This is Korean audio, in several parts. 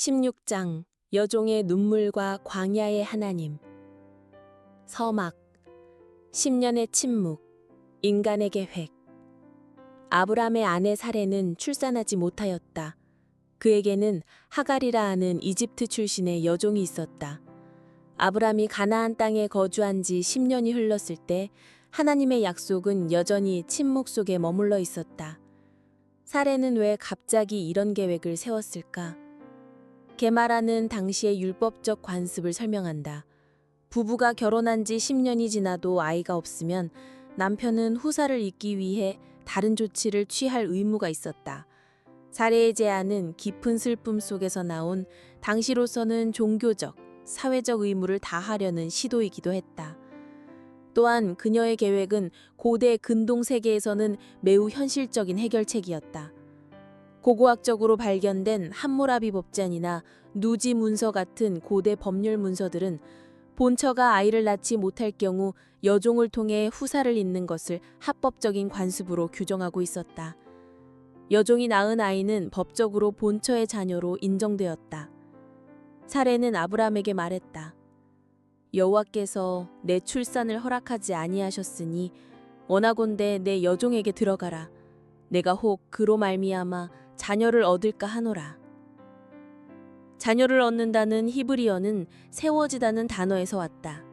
16장 여종의 눈물과 광야의 하나님. 서막 10년의 침묵. 인간의 계획. 아브람의 아내 사레는 출산하지 못하였다. 그에게는 하갈이라 하는 이집트 출신의 여종이 있었다. 아브람이 가나안 땅에 거주한 지 10년이 흘렀을 때 하나님의 약속은 여전히 침묵 속에 머물러 있었다. 사레는 왜 갑자기 이런 계획을 세웠을까? 게마라는 당시의 율법적 관습을 설명한다. 부부가 결혼한 지 10년이 지나도 아이가 없으면 남편은 후사를 잇기 위해 다른 조치를 취할 의무가 있었다. 사례의 제안은 깊은 슬픔 속에서 나온 당시로서는 종교적, 사회적 의무를 다하려는 시도이기도 했다. 또한 그녀의 계획은 고대 근동 세계에서는 매우 현실적인 해결책이었다. 고고학적으로 발견된 함무라비 법전이나 누지 문서 같은 고대 법률 문서들은 본처가 아이를 낳지 못할 경우 여종을 통해 후사를 잇는 것을 합법적인 관습으로 규정하고 있었다. 여종이 낳은 아이는 법적으로 본처의 자녀로 인정되었다. 사레는 아브람에게 말했다. 여호와께서 내 출산을 허락하지 아니하셨으니 원하건대 내 여종에게 들어가라. 내가 혹 그로 말미암아 자녀를 얻을까 하노라. 자녀를 얻는다는 히브리어는 세워지다는 단어에서 왔다.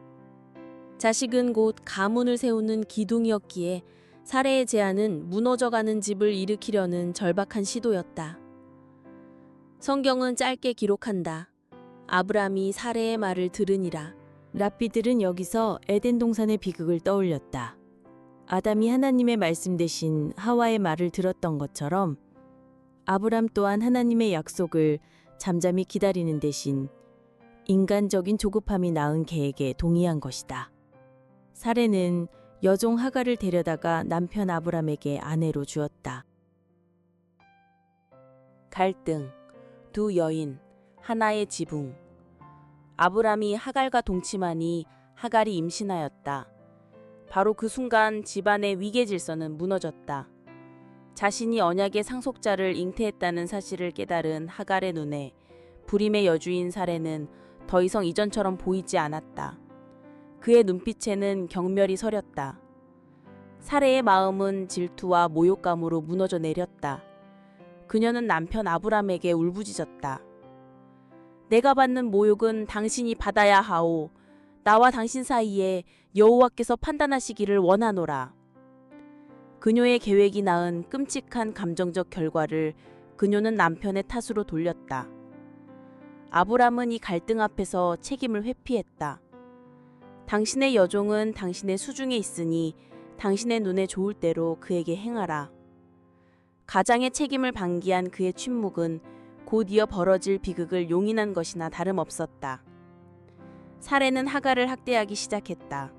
자식은 곧 가문을 세우는 기둥이었기에 사레의 제안은 무너져가는 집을 일으키려는 절박한 시도였다. 성경은 짧게 기록한다. 아브람이 사레의 말을 들으니라. 랍비들은 여기서 에덴 동산의 비극을 떠올렸다. 아담이 하나님의 말씀 대신 하와의 말을 들었던 것처럼 아브람 또한 하나님의 약속을 잠잠히 기다리는 대신 인간적인 조급함이 낳은 계획에 동의한 것이다. 사레는 여종 하갈을 데려다가 남편 아브람에게 아내로 주었다. 갈등, 두 여인, 하나의 지붕. 아브람이 하갈과 동침하니 하갈이 임신하였다. 바로 그 순간 집안의 위계 질서는 무너졌다. 자신이 언약의 상속자를 잉태했다는 사실을 깨달은 하갈의 눈에 불임의 여주인 사레는 더 이상 이전처럼 보이지 않았다. 그의 눈빛에는 경멸이 서렸다. 사레의 마음은 질투와 모욕감으로 무너져 내렸다. 그녀는 남편 아브람에게 울부짖었다. 내가 받는 모욕은 당신이 받아야 하오. 나와 당신 사이에 여호와께서 판단하시기를 원하노라. 그녀의 계획이 낳은 끔찍한 감정적 결과를 그녀는 남편의 탓으로 돌렸다. 아브람은 이 갈등 앞에서 책임을 회피했다. 당신의 여종은 당신의 수중에 있으니 당신의 눈에 좋을 대로 그에게 행하라. 가장의 책임을 방기한 그의 침묵은 곧이어 벌어질 비극을 용인한 것이나 다름없었다. 사레는 하갈을 학대하기 시작했다.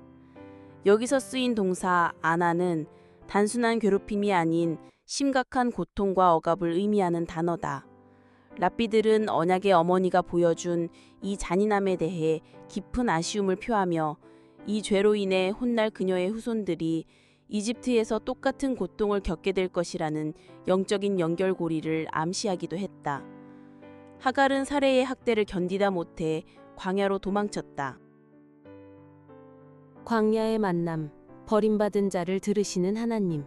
여기서 쓰인 동사 아나는 단순한 괴롭힘이 아닌 심각한 고통과 억압을 의미하는 단어다. 랍비들은 언약의 어머니가 보여준 이 잔인함에 대해 깊은 아쉬움을 표하며 이 죄로 인해 훗날 그녀의 후손들이 이집트에서 똑같은 고통을 겪게 될 것이라는 영적인 연결고리를 암시하기도 했다. 하갈은 사레의 학대를 견디다 못해 광야로 도망쳤다. 광야의 만남. 버림받은 자를 들으시는 하나님.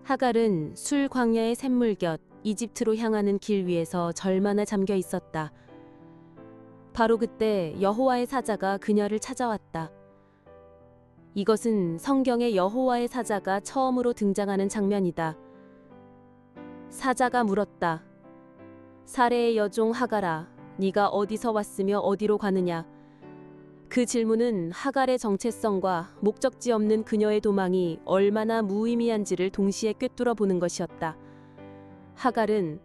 하갈은 술 광야의 샘물 곁 이집트로 향하는 길 위에서 절만에 잠겨 있었다. 바로 그때 여호와의 사자가 그녀를 찾아왔다. 이것은 성경의 여호와의 사자가 처음으로 등장하는 장면이다. 사자가 물었다. 사레의 여종 하갈아, 네가 어디서 왔으며 어디로 가느냐? 그 질문은 하갈의 정체성과 목적지 없는 그녀의 도망이 얼마나 무의미한지를 동시에 꿰뚫어 보는 것이었다. 하갈은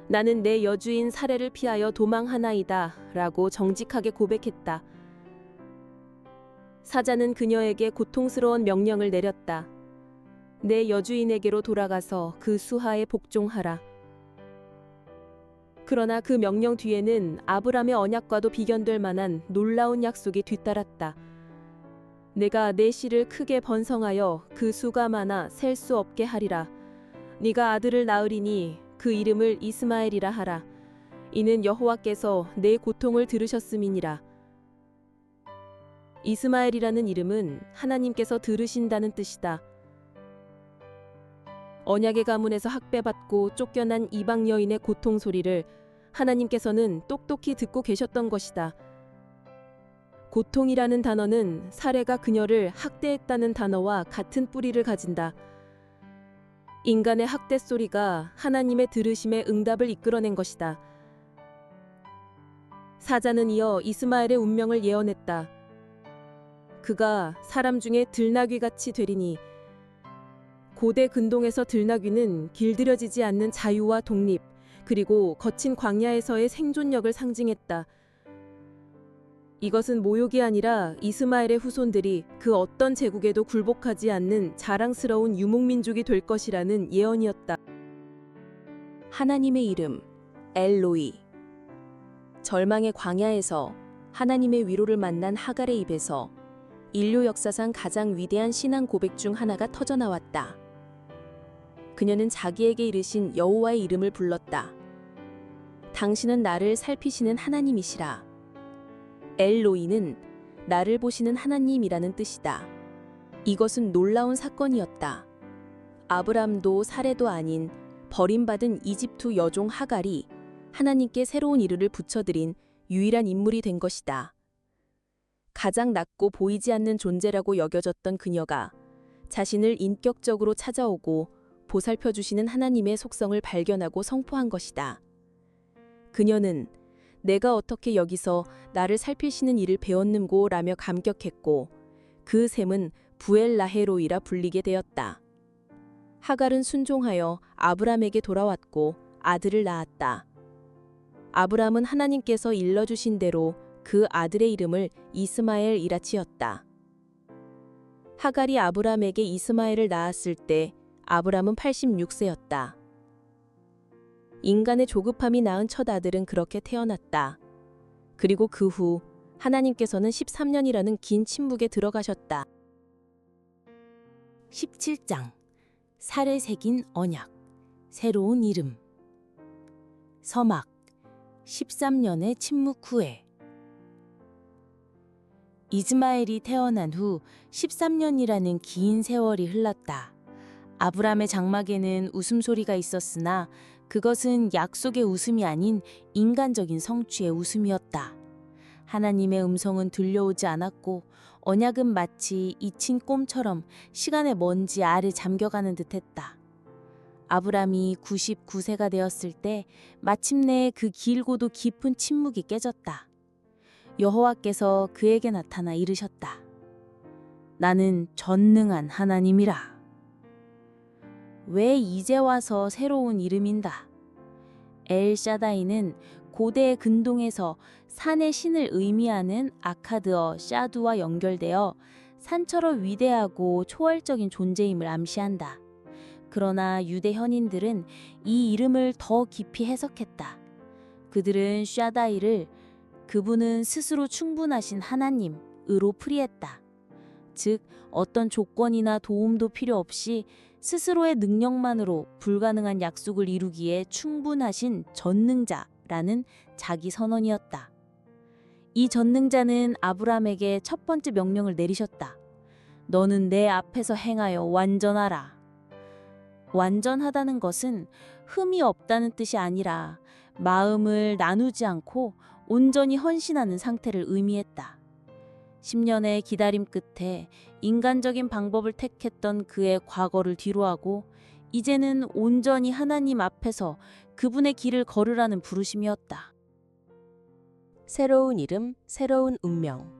나는 내 여주인 사레를 피하여 도망하나이다 라고 정직하게 고백했다. 사자는 그녀에게 고통스러운 명령을 내렸다. 내 여주인에게로 돌아가서 그 수하에 복종하라. 그러나 그 명령 뒤에는 아브람의 언약과도 비견될 만한 놀라운 약속이 뒤따랐다. 내가 내 씨를 크게 번성하여 그 수가 많아 셀 수 없게 하리라. 네가 아들을 낳으리니 그 이름을 이스마엘이라 하라. 이는 여호와께서 내 고통을 들으셨음이니라. 이스마엘이라는 이름은 하나님께서 들으신다는 뜻이다. 언약의 가문에서 학대받고 쫓겨난 이방 여인의 고통 소리를 하나님께서는 똑똑히 듣고 계셨던 것이다. 고통이라는 단어는 사례가 그녀를 학대했다는 단어와 같은 뿌리를 가진다. 인간의 학대 소리가 하나님의 들으심에 응답을 이끌어낸 것이다. 사자는 이어 이스마엘의 운명을 예언했다. 그가 사람 중에 들나귀같이 되리니, 고대 근동에서 들나귀는 길들여지지 않는 자유와 독립, 그리고 거친 광야에서의 생존력을 상징했다. 이것은 모욕이 아니라 이스마엘의 후손들이 그 어떤 제국에도 굴복하지 않는 자랑스러운 유목민족이 될 것이라는 예언이었다. 하나님의 이름 엘로이. 절망의 광야에서 하나님의 위로를 만난 하갈의 입에서 인류 역사상 가장 위대한 신앙 고백 중 하나가 터져나왔다. 그녀는 자기에게 이르신 여호와의 이름을 불렀다. 당신은 나를 살피시는 하나님이시라. 엘로이는 나를 보시는 하나님이라는 뜻이다. 이것은 놀라운 사건이었다. 아브람도 사례도 아닌 버림받은 이집트 여종 하갈이 하나님께 새로운 이름을 붙여드린 유일한 인물이 된 것이다. 가장 낮고 보이지 않는 존재라고 여겨졌던 그녀가 자신을 인격적으로 찾아오고 보살펴 주시는 하나님의 속성을 발견하고 선포한 것이다. 그녀는 내가 어떻게 여기서 나를 살피시는 일을 배웠는고 라며 감격했고, 그 셈은 부엘라헤로이라 불리게 되었다. 하갈은 순종하여 아브람에게 돌아왔고 아들을 낳았다. 아브람은 하나님께서 일러주신 대로 그 아들의 이름을 이스마엘이라 지었다. 하갈이 아브람에게 이스마엘을 낳았을 때 아브람은 86세였다. 인간의 조급함이 낳은 첫 아들은 그렇게 태어났다. 그리고 그 후 하나님께서는 13년이라는 긴 침묵에 들어가셨다. 17장. 살에 새긴 언약, 새로운 이름. 서막. 13년의 침묵 후에. 이스마엘이 태어난 후 13년이라는 긴 세월이 흘렀다. 아브람의 장막에는 웃음소리가 있었으나 그것은 약속의 웃음이 아닌 인간적인 성취의 웃음이었다. 하나님의 음성은 들려오지 않았고 언약은 마치 잊힌 꼼처럼 시간의 먼지 아래 잠겨가는 듯했다. 아브람이 99세가 되었을 때 마침내 그 길고도 깊은 침묵이 깨졌다. 여호와께서 그에게 나타나 이르셨다. 나는 전능한 하나님이라. 왜 이제 와서 새로운 이름인다. 엘샤다이는 고대 근동에서 산의 신을 의미하는 아카드어 샤두와 연결되어 산처럼 위대하고 초월적인 존재임을 암시한다. 그러나 유대 현인들은 이 이름을 더 깊이 해석했다. 그들은 샤다이를 그분은 스스로 충분하신 하나님으로 풀이했다. 즉 어떤 조건이나 도움도 필요 없이 스스로의 능력만으로 불가능한 약속을 이루기에 충분하신 전능자라는 자기 선언이었다. 이 전능자는 아브람에게 첫 번째 명령을 내리셨다. 너는 내 앞에서 행하여 완전하라. 완전하다는 것은 흠이 없다는 뜻이 아니라 마음을 나누지 않고 온전히 헌신하는 상태를 의미했다. 10년의 기다림 끝에 인간적인 방법을 택했던 그의 과거를 뒤로하고 이제는 온전히 하나님 앞에서 그분의 길을 걸으라는 부르심이었다. 새로운 이름, 새로운 운명.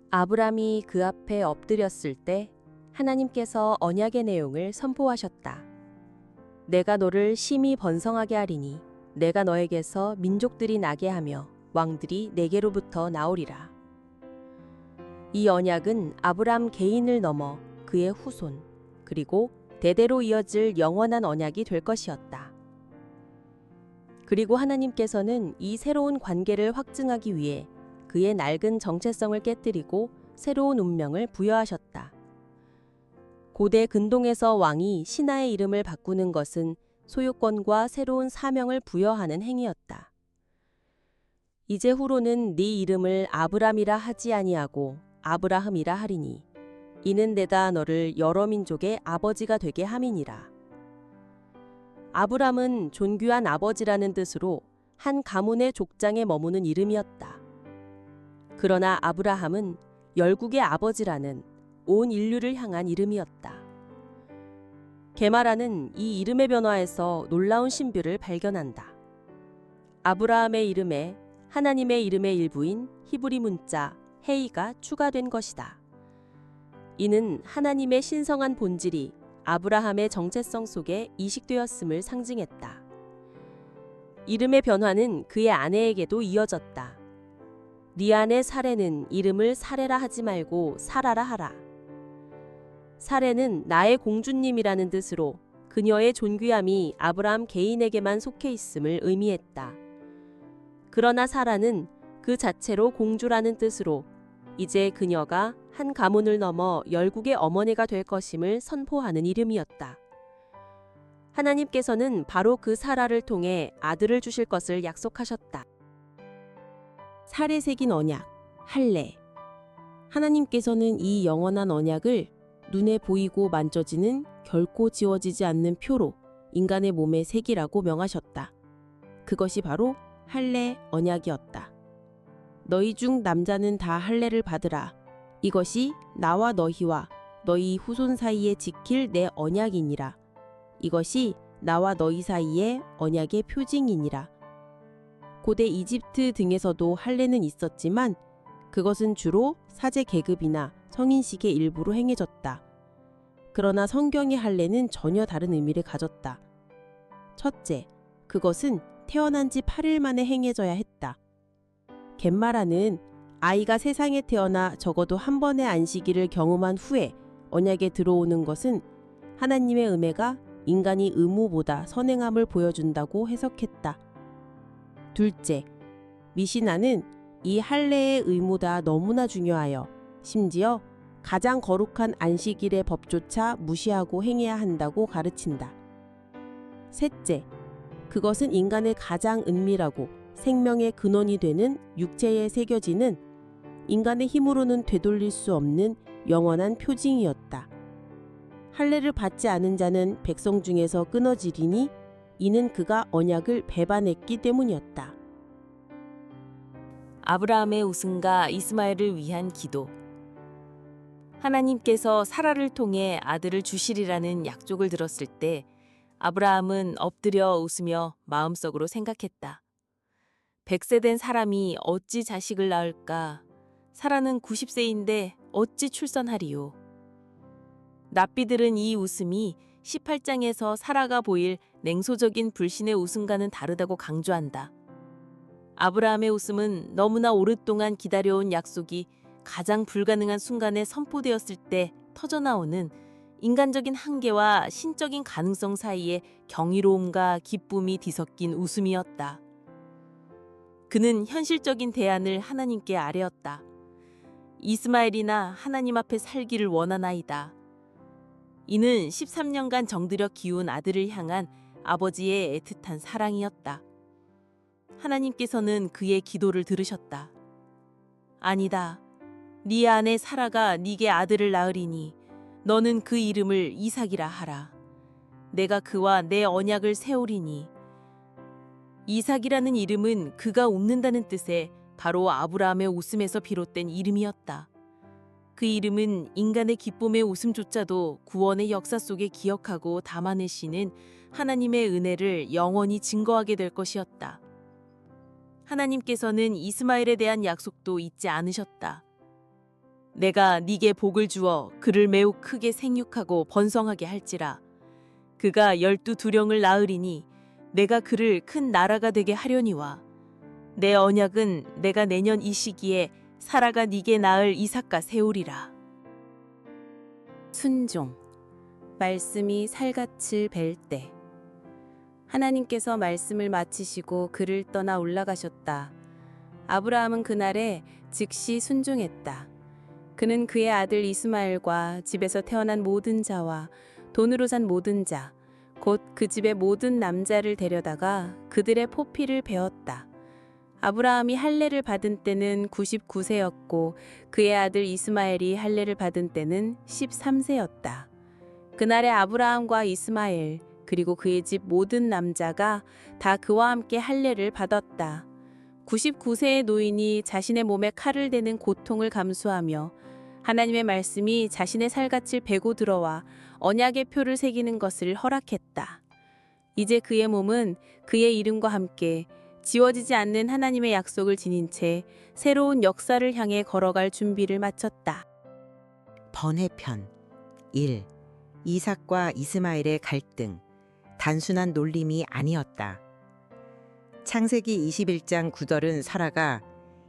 아브람이 그 앞에 엎드렸을 때 하나님께서 언약의 내용을 선포하셨다. 내가 너를 심히 번성하게 하리니 내가 너에게서 민족들이 나게 하며 왕들이 내게로부터 나오리라. 이 언약은 아브람 개인을 넘어 그의 후손, 그리고 대대로 이어질 영원한 언약이 될 것이었다. 그리고 하나님께서는 이 새로운 관계를 확증하기 위해 그의 낡은 정체성을 깨뜨리고 새로운 운명을 부여하셨다. 고대 근동에서 왕이 신하의 이름을 바꾸는 것은 소유권과 새로운 사명을 부여하는 행위였다. 이제후로는 네 이름을 아브람이라 하지 아니하고 아브라함이라 하리니 이는 내가 너를 여러 민족의 아버지가 되게 함이니라. 아브람은 존귀한 아버지라는 뜻으로 한 가문의 족장에 머무는 이름이었다. 그러나 아브라함은 열국의 아버지라는 온 인류를 향한 이름이었다. 게마라는 이 이름의 변화에서 놀라운 신비를 발견한다. 아브라함의 이름에 하나님의 이름의 일부인 히브리 문자 헤이가 추가된 것이다. 이는 하나님의 신성한 본질이 아브라함의 정체성 속에 이식되었음을 상징했다. 이름의 변화는 그의 아내에게도 이어졌다. 네 아내 사레는 이름을 사레라 하지 말고 사라라 하라. 사레는 나의 공주님이라는 뜻으로 그녀의 존귀함이 아브라함 개인에게만 속해 있음을 의미했다. 그러나 사라는 그 자체로 공주라는 뜻으로 이제 그녀가 한 가문을 넘어 열국의 어머니가 될 것임을 선포하는 이름이었다. 하나님께서는 바로 그 사라를 통해 아들을 주실 것을 약속하셨다. 살에 새긴 언약, 할례. 하나님께서는 이 영원한 언약을 눈에 보이고 만져지는 결코 지워지지 않는 표로 인간의 몸에 새기라고 명하셨다. 그것이 바로 할례 언약이었다. 너희 중 남자는 다 할례를 받으라. 이것이 나와 너희와 너희 후손 사이에 지킬 내 언약이니라. 이것이 나와 너희 사이의 언약의 표징이니라. 고대 이집트 등에서도 할례는 있었지만 그것은 주로 사제 계급이나 성인식의 일부로 행해졌다. 그러나 성경의 할례는 전혀 다른 의미를 가졌다. 첫째, 그것은 태어난 지 8일 만에 행해져야 했다. 갯마라는 아이가 세상에 태어나 적어도 한 번의 안식일을 경험한 후에 언약에 들어오는 것은 하나님의 은혜가 인간이 의무보다 선행함을 보여준다고 해석했다. 둘째, 미시나는 이 할례의 의무가 너무나 중요하여 심지어 가장 거룩한 안식일의 법조차 무시하고 행해야 한다고 가르친다. 셋째, 그것은 인간의 가장 은밀하고 생명의 근원이 되는 육체에 새겨지는 인간의 힘으로는 되돌릴 수 없는 영원한 표징이었다. 할례를 받지 않은 자는 백성 중에서 끊어지리니 이는 그가 언약을 배반했기 때문이었다. 아브라함의 우승과 이스마엘을 위한 기도. 하나님께서 사라를 통해 아들을 주시리라는 약속을 들었을 때 아브라함은 엎드려 웃으며 마음속으로 생각했다. 100세 된 사람이 어찌 자식을 낳을까? 사라는 90세인데 어찌 출산하리요? 납비들은 이 웃음이 18장에서 사라가 보일 냉소적인 불신의 웃음과는 다르다고 강조한다. 아브라함의 웃음은 너무나 오랫동안 기다려온 약속이 가장 불가능한 순간에 선포되었을 때 터져나오는 인간적인 한계와 신적인 가능성 사이에 경이로움과 기쁨이 뒤섞인 웃음이었다. 그는 현실적인 대안을 하나님께 아뢰었다. 이스마엘이나 하나님 앞에 살기를 원하나이다. 이는 13년간 정들여 키운 아들을 향한 아버지의 애틋한 사랑이었다. 하나님께서는 그의 기도를 들으셨다. 아니다. 네 아내 사라가 네게 아들을 낳으리니 너는 그 이름을 이삭이라 하라. 내가 그와 내 언약을 세우리니. 이삭이라는 이름은 그가 웃는다는 뜻의 바로 아브라함의 웃음에서 비롯된 이름이었다. 그 이름은 인간의 기쁨의 웃음조차도 구원의 역사 속에 기억하고 담아내시는 하나님의 은혜를 영원히 증거하게 될 것이었다. 하나님께서는 이스마엘에 대한 약속도 잊지 않으셨다. 내가 네게 복을 주어 그를 매우 크게 생육하고 번성하게 할지라. 그가 12두령을 낳으리니 내가 그를 큰 나라가 되게 하려니와 내 언약은 내가 내년 이 시기에 사라가 네게 낳을 이삭과 세우리라. 순종. 말씀이 살갗을 벨 때. 하나님께서 말씀을 마치시고 그를 떠나 올라가셨다. 아브라함은 그날에 즉시 순종했다. 그는 그의 아들 이스마엘과 집에서 태어난 모든 자와 돈으로 산 모든 자, 곧 그 집의 모든 남자를 데려다가 그들의 포피를 베었다. 아브라함이 할례를 받은 때는 99세였고 그의 아들 이스마엘이 할례를 받은 때는 13세였다. 그날에 아브라함과 이스마엘 그리고 그의 집 모든 남자가 다 그와 함께 할례를 받았다. 99세의 노인이 자신의 몸에 칼을 대는 고통을 감수하며 하나님의 말씀이 자신의 살갗을 베고 들어와 언약의 표를 새기는 것을 허락했다. 이제 그의 몸은 그의 이름과 함께 지워지지 않는 하나님의 약속을 지닌 채 새로운 역사를 향해 걸어갈 준비를 마쳤다. 번외편 1. 이삭과 이스마엘의 갈등. 단순한 놀림이 아니었다. 창세기 21장 9절은 사라가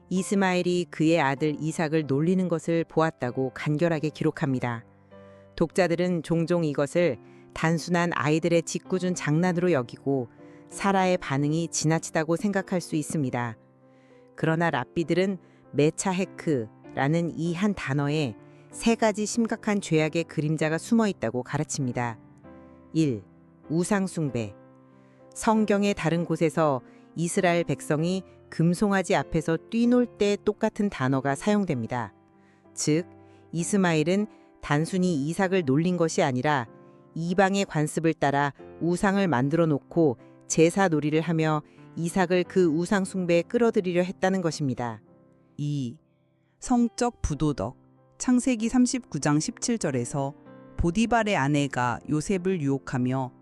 이스마엘이 그의 아들 이삭을 놀리는 것을 보았다고 간결하게 기록합니다. 독자들은 종종 이것을 단순한 아이들의 짓궂은 장난으로 여기고 사라의 반응이 지나치다고 생각할 수 있습니다. 그러나 랍비들은 메차헤크라는 이 한 단어에 세 가지 심각한 죄악의 그림자가 숨어 있다고 가르칩니다. 1. 우상숭배. 성경의 다른 곳에서 이스라엘 백성이 금송아지 앞에서 뛰놀 때 똑같은 단어가 사용됩니다. 즉, 이스마엘은 단순히 이삭을 놀린 것이 아니라 이방의 관습을 따라 우상을 만들어 놓고 제사 놀이를 하며 이삭을 그 우상 숭배에 끌어들이려 했다는 것입니다. 2. 성적 부도덕. 창세기 39장 17절에서 보디발의 아내가 요셉을 유혹하며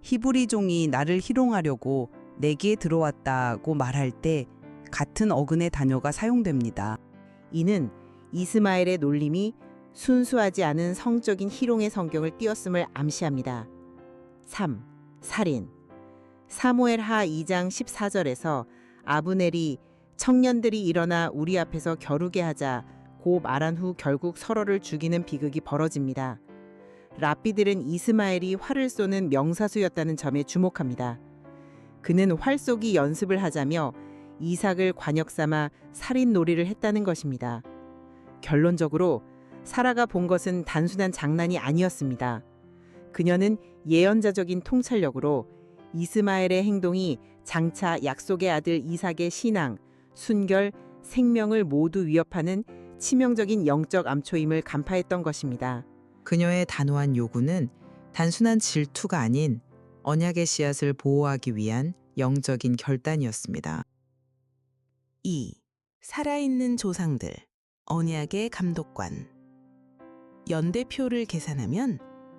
히브리 종이 나를 희롱하려고 내게 들어왔다고 말할 때 같은 어근의 단어가 사용됩니다. 이는 이스마엘의 놀림이 순수하지 않은 성적인 희롱의 성경을 띄었음을 암시합니다. 3. 살인. 사무엘하 2장 14절에서 아브넬이 청년들이 일어나 우리 앞에서 겨루게 하자 고 말한 후 결국 서로를 죽이는 비극이 벌어집니다. 랍비들은 이스마엘이 활을 쏘는 명사수였다는 점에 주목합니다. 그는 활 쏘기 연습을 하자며 이삭을 관역 삼아 살인 놀이를 했다는 것입니다. 결론적으로 사라가 본 것은 단순한 장난이 아니었습니다. 그녀는 예언자적인 통찰력으로 이스마엘의 행동이 장차 약속의 아들 이삭의 신앙, 순결, 생명을 모두 위협하는 치명적인 영적 암초임을 간파했던 것입니다. 그녀의 단호한 요구는 단순한 질투가 아닌 언약의 씨앗을 보호하기 위한 영적인 결단이었습니다. 2. 살아있는 조상들, 언약의 감독관. 연대표를 계산하면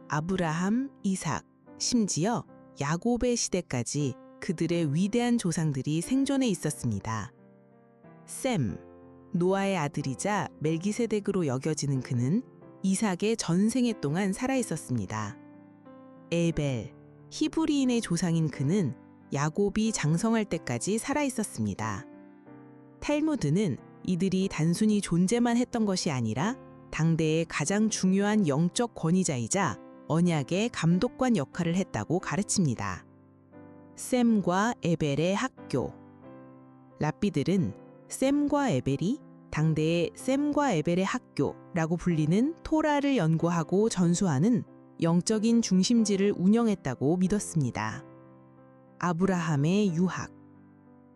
아브라함, 이삭, 심지어 야곱의 시대까지 그들의 위대한 조상들이 생존해 있었습니다. 셈, 노아의 아들이자 멜기세덱으로 여겨지는 그는 이삭의 전생애 동안 살아 있었습니다. 에벨, 히브리인의 조상인 그는 야곱이 장성할 때까지 살아 있었습니다. 탈무드는 이들이 단순히 존재만 했던 것이 아니라 당대의 가장 중요한 영적 권위자이자 언약의 감독관 역할을 했다고 가르칩니다. 셈과 에벨의 학교. 랍비들은 셈과 에벨이 당대의 셈과 에벨의 학교라고 불리는 토라를 연구하고 전수하는 영적인 중심지를 운영했다고 믿었습니다. 아브라함의 유학.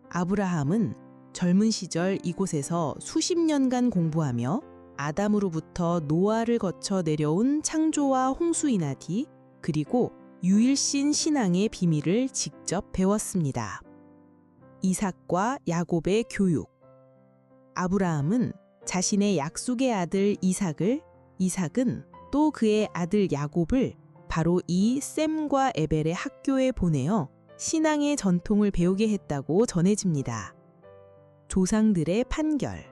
아브라함은 젊은 시절 이곳에서 수십 년간 공부하며 아담으로부터 노아를 거쳐 내려온 창조와 홍수이나디 그리고 유일신 신앙의 비밀을 직접 배웠습니다. 이삭과 야곱의 교육. 아브라함은 자신의 약속의 아들 이삭은 또 그의 아들 야곱을 바로 이 셈과 에벨의 학교에 보내어 신앙의 전통을 배우게 했다고 전해집니다. 조상들의 판결.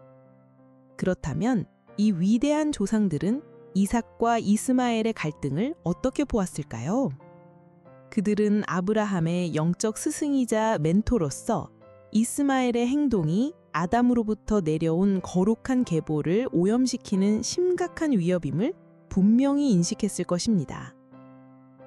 그렇다면 이 위대한 조상들은 이삭과 이스마엘의 갈등을 어떻게 보았을까요? 그들은 아브라함의 영적 스승이자 멘토로서 이스마엘의 행동이 아담으로부터 내려온 거룩한 계보를 오염시키는 심각한 위협임을 분명히 인식했을 것입니다.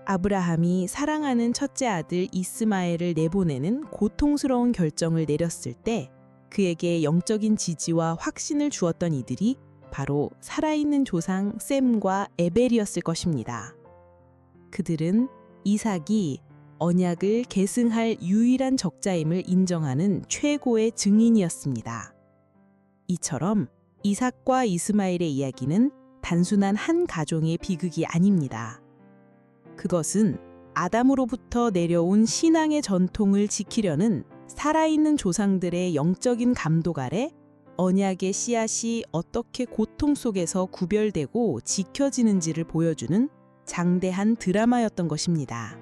아브라함이 사랑하는 첫째 아들 이스마엘을 내보내는 고통스러운 결정을 내렸을 때 그에게 영적인 지지와 확신을 주었던 이들이 바로 살아있는 조상 셈과 에벨이었을 것입니다. 그들은 이삭이 언약을 계승할 유일한 적자임을 인정하는 최고의 증인이었습니다. 이처럼 이삭과 이스마엘의 이야기는 단순한 한 가종의 비극이 아닙니다. 그것은 아담으로부터 내려온 신앙의 전통을 지키려는 살아있는 조상들의 영적인 감독 아래 언약의 씨앗이 어떻게 고통 속에서 구별되고 지켜지는지를 보여주는 장대한 드라마였던 것입니다.